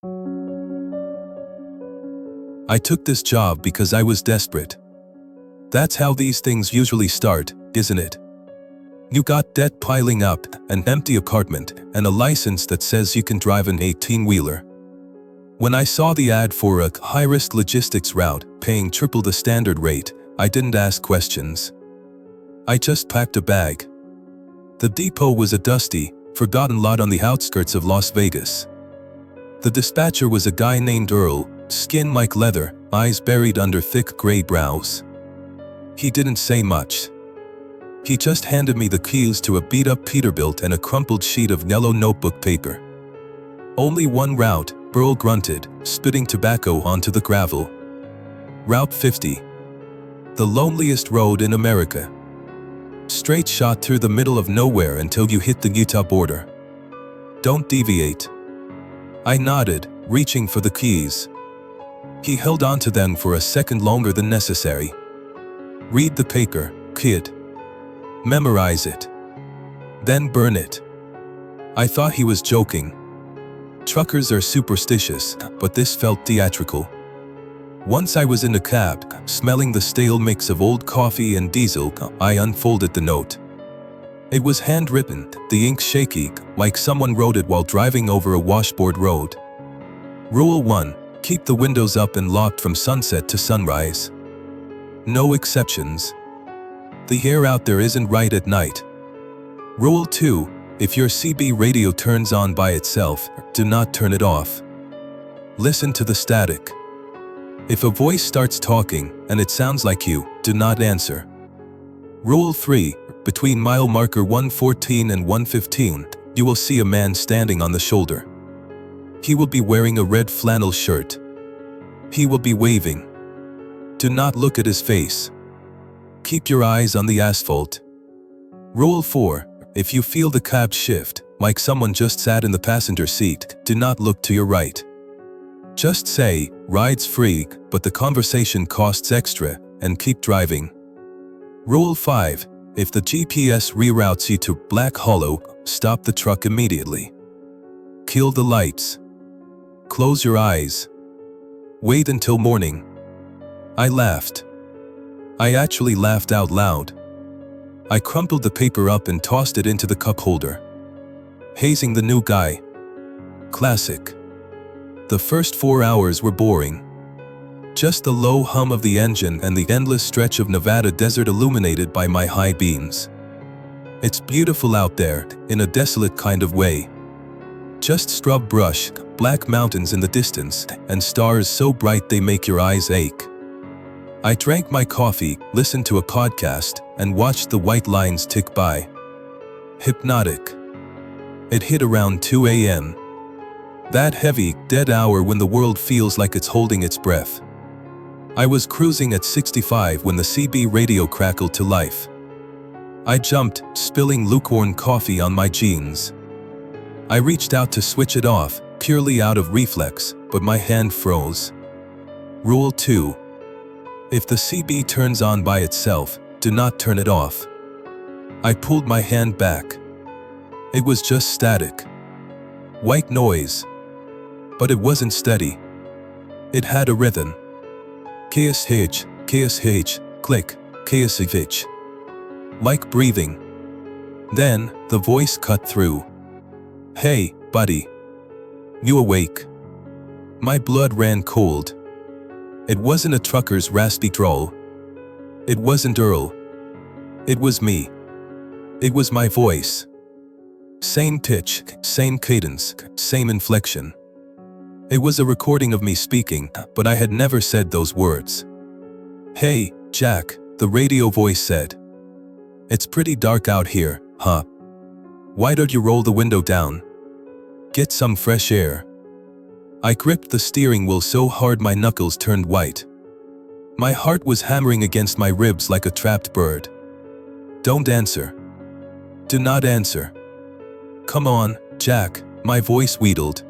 I took this job because I was desperate. That's how these things usually start, isn't it? You got debt piling up, an empty apartment, and a license that says you can drive an 18-wheeler. When I saw the ad for a high-risk logistics route paying triple the standard rate, I didn't ask questions. I just packed a bag. The depot was a dusty, forgotten lot on the outskirts of Las Vegas. The dispatcher was a guy named Earl, skin like leather, eyes buried under thick gray brows. He didn't say much. He just handed me the keys to a beat-up Peterbilt and a crumpled sheet of yellow notebook paper. "Only one route," Earl grunted, spitting tobacco onto the gravel. "Route 50. The loneliest road in America. Straight shot through the middle of nowhere until you hit the Utah border. Don't deviate." I nodded, reaching for the keys. He held onto them for a second longer than necessary. "Read the paper, kid. Memorize it. Then burn it." I thought he was joking. Truckers are superstitious, but this felt theatrical. Once I was in the cab, smelling the stale mix of old coffee and diesel, I unfolded the note. It was handwritten, the ink shaky, like someone wrote it while driving over a washboard road. Rule 1. Keep the windows up and locked from sunset to sunrise. No exceptions. The air out there isn't right at night. Rule 2. If your CB radio turns on by itself, do not turn it off. Listen to the static. If a voice starts talking and it sounds like you, do not answer. Rule 3. Between mile marker 114 and 115, you will see a man standing on the shoulder. He will be wearing a red flannel shirt. He will be waving. Do not look at his face. Keep your eyes on the asphalt. Rule 4. If you feel the cab shift, like someone just sat in the passenger seat, do not look to your right. Just say, "Ride's free, but the conversation costs extra," and keep driving. Rule 5. If the GPS reroutes you to Black Hollow, stop the truck immediately. Kill the lights. Close your eyes. Wait until morning. I laughed. I actually laughed out loud. I crumpled the paper up and tossed it into the cup holder. Hazing the new guy. Classic. The first 4 hours were boring. Just the low hum of the engine and the endless stretch of Nevada desert illuminated by my high beams. It's beautiful out there, in a desolate kind of way. Just scrub brush, black mountains in the distance, and stars so bright they make your eyes ache. I drank my coffee, listened to a podcast, and watched the white lines tick by. Hypnotic. It hit around 2 a.m. That heavy, dead hour when the world feels like it's holding its breath. I was cruising at 65 when the CB radio crackled to life. I jumped, spilling lukewarm coffee on my jeans. I reached out to switch it off, purely out of reflex, but my hand froze. Rule 2. If the CB turns on by itself, do not turn it off. I pulled my hand back. It was just static. White noise. But it wasn't steady. It had a rhythm. KSH, KSH, click, KSH. Like breathing. Then, the voice cut through. "Hey, buddy. You awake?" My blood ran cold. It wasn't a trucker's raspy drawl. It wasn't Earl. It was me. It was my voice. Same pitch, same cadence, same inflection. It was a recording of me speaking, but I had never said those words. "Hey, Jack," the radio voice said. "It's pretty dark out here, huh? Why don't you roll the window down? Get some fresh air." I gripped the steering wheel so hard my knuckles turned white. My heart was hammering against my ribs like a trapped bird. "Don't answer. Do not answer. Come on, Jack," my voice wheedled.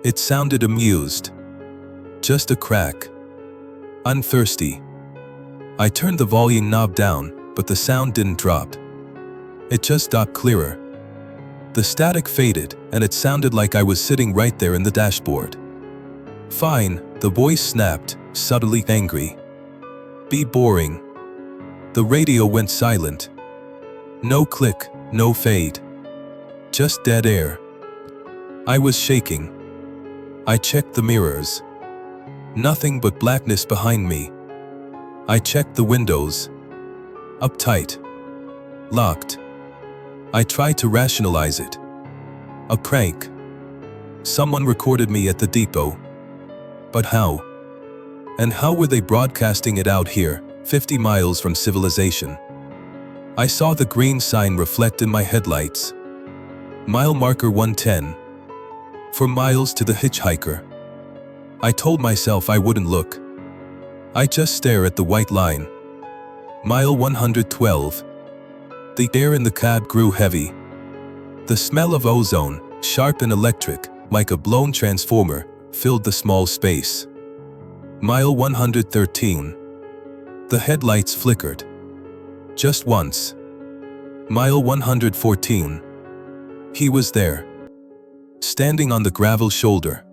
It sounded amused. "Just a crack. I'm thirsty." I turned the volume knob down, but the sound didn't drop. It just got clearer. The static faded, and it sounded like I was sitting right there in the dashboard. "Fine," the voice snapped, subtly angry. "Be boring." The radio went silent. No click, no fade. Just dead air. I was shaking. I checked the mirrors. Nothing but blackness behind me. I checked the windows. Uptight. Locked. I tried to rationalize it. A prank. Someone recorded me at the depot. But how? And how were they broadcasting it out here, 50 miles from civilization? I saw the green sign reflect in my headlights. Mile marker 110. 4 miles to the hitchhiker. I told myself I wouldn't look. I just stare at the white line. Mile 112. The air in the cab grew heavy. The smell of ozone, sharp and electric, like a blown transformer, filled the small space. Mile 113. The headlights flickered. Just once. Mile 114. He was there. Standing on the gravel shoulder.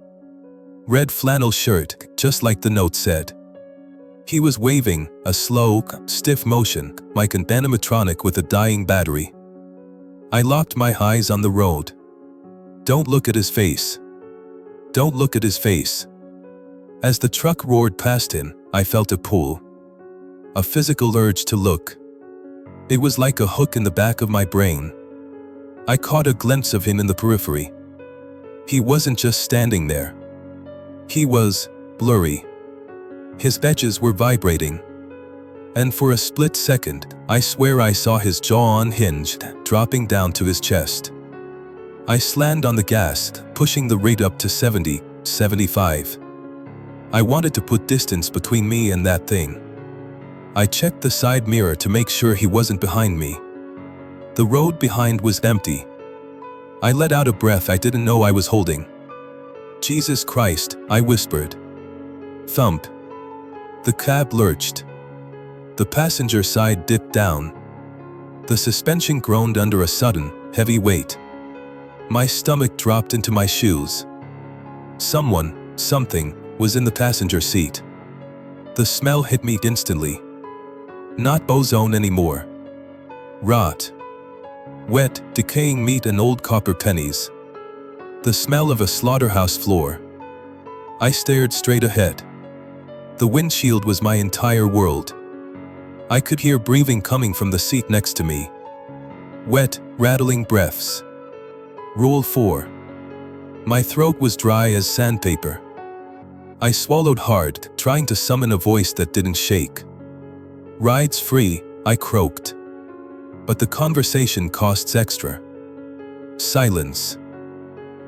Red flannel shirt, just like the note said. He was waving, a slow, stiff motion, like an animatronic with a dying battery. I locked my eyes on the road. Don't look at his face. Don't look at his face. As the truck roared past him, I felt a pull. A physical urge to look. It was like a hook in the back of my brain. I caught a glimpse of him in the periphery. He wasn't just standing there. He was blurry. His edges were vibrating. And for a split second, I swear I saw his jaw unhinged, dropping down to his chest. I slammed on the gas, pushing the rate up to 70, 75. I wanted to put distance between me and that thing. I checked the side mirror to make sure he wasn't behind me. The road behind was empty. I let out a breath I didn't know I was holding. "Jesus Christ," I whispered. Thump. The cab lurched. The passenger side dipped down. The suspension groaned under a sudden, heavy weight. My stomach dropped into my shoes. Someone, something, was in the passenger seat. The smell hit me instantly. Not ozone anymore. Rot. Wet, decaying meat and old copper pennies. The smell of a slaughterhouse floor. I stared straight ahead. The windshield was my entire world. I could hear breathing coming from the seat next to me. Wet, rattling breaths. Rule 4. My throat was dry as sandpaper. I swallowed hard, trying to summon a voice that didn't shake. "Ride's free," I croaked. But the conversation costs extra. Silence.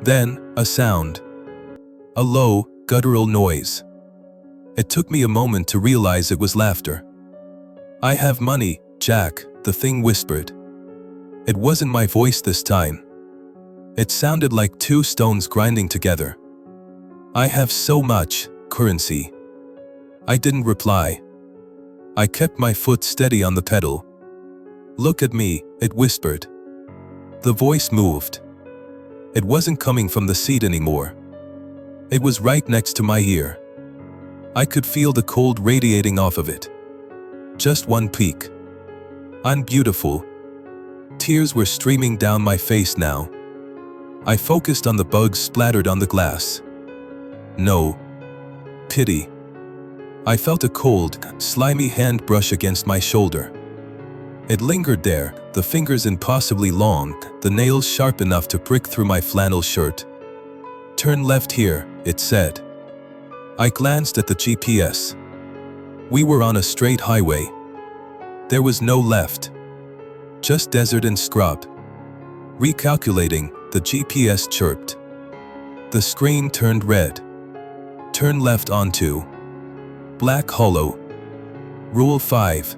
Then, a sound. A low, guttural noise. It took me a moment to realize it was laughter. "I have money, Jack," the thing whispered. It wasn't my voice this time. It sounded like two stones grinding together. "I have so much currency." I didn't reply. I kept my foot steady on the pedal. "Look at me," it whispered. The voice moved. It wasn't coming from the seat anymore. It was right next to my ear. I could feel the cold radiating off of it. Just one peek. "I'm beautiful." Tears were streaming down my face now. I focused on the bugs splattered on the glass. No. Pity. I felt a cold, slimy hand brush against my shoulder. It lingered there, the fingers impossibly long, the nails sharp enough to prick through my flannel shirt. "Turn left here," it said. I glanced at the GPS. We were on a straight highway. There was no left. Just desert and scrub. Recalculating, the GPS chirped. The screen turned red. Turn left onto Black Hollow. Rule 5.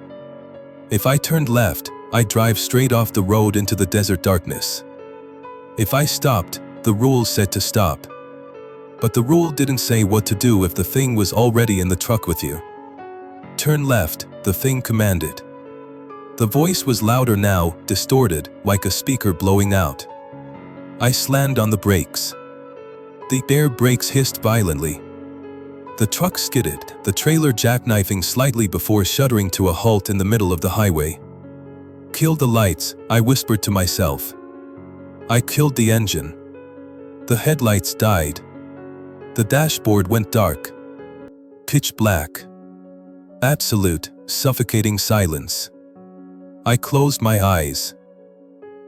If I turned left, I'd drive straight off the road into the desert darkness. If I stopped, the rule said to stop. But the rule didn't say what to do if the thing was already in the truck with you. Turn left, the thing commanded. The voice was louder now, distorted, like a speaker blowing out. I slammed on the brakes. The air brakes hissed violently. The truck skidded, the trailer jackknifing slightly before shuddering to a halt in the middle of the highway. Kill the lights, I whispered to myself. I killed the engine. The headlights died. The dashboard went dark. Pitch black. Absolute, suffocating silence. I closed my eyes.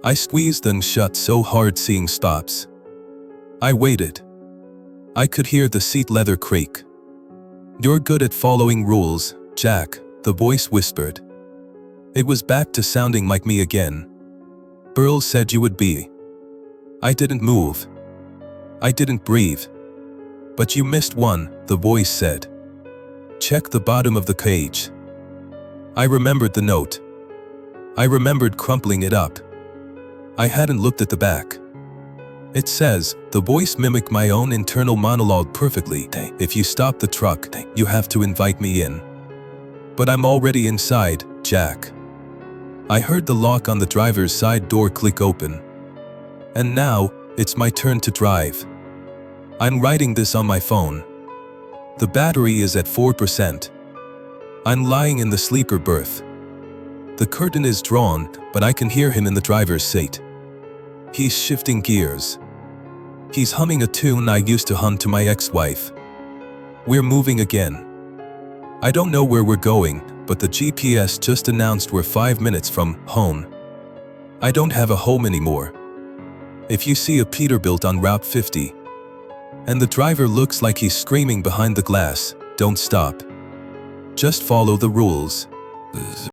I squeezed them shut so hard seeing stops. I waited. I could hear the seat leather creak. "You're good at following rules, Jack," the voice whispered. It was back to sounding like me again. "Burl said you would be." I didn't move. I didn't breathe. "But you missed one," the voice said. "Check the bottom of the cage." I remembered the note. I remembered crumpling it up. I hadn't looked at the back. It says, the voice mimicked my own internal monologue perfectly, "If you stop the truck, you have to invite me in." But I'm already inside, Jack. I heard the lock on the driver's side door click open. And now, it's my turn to drive. I'm writing this on my phone. The battery is at 4%. I'm lying in the sleeper berth. The curtain is drawn, but I can hear him in the driver's seat. He's shifting gears. He's humming a tune I used to hum to my ex-wife. We're moving again. I don't know where we're going, but the GPS just announced we're 5 minutes from home. I don't have a home anymore. If you see a Peterbilt on Route 50, and the driver looks like he's screaming behind the glass, don't stop. Just follow the rules.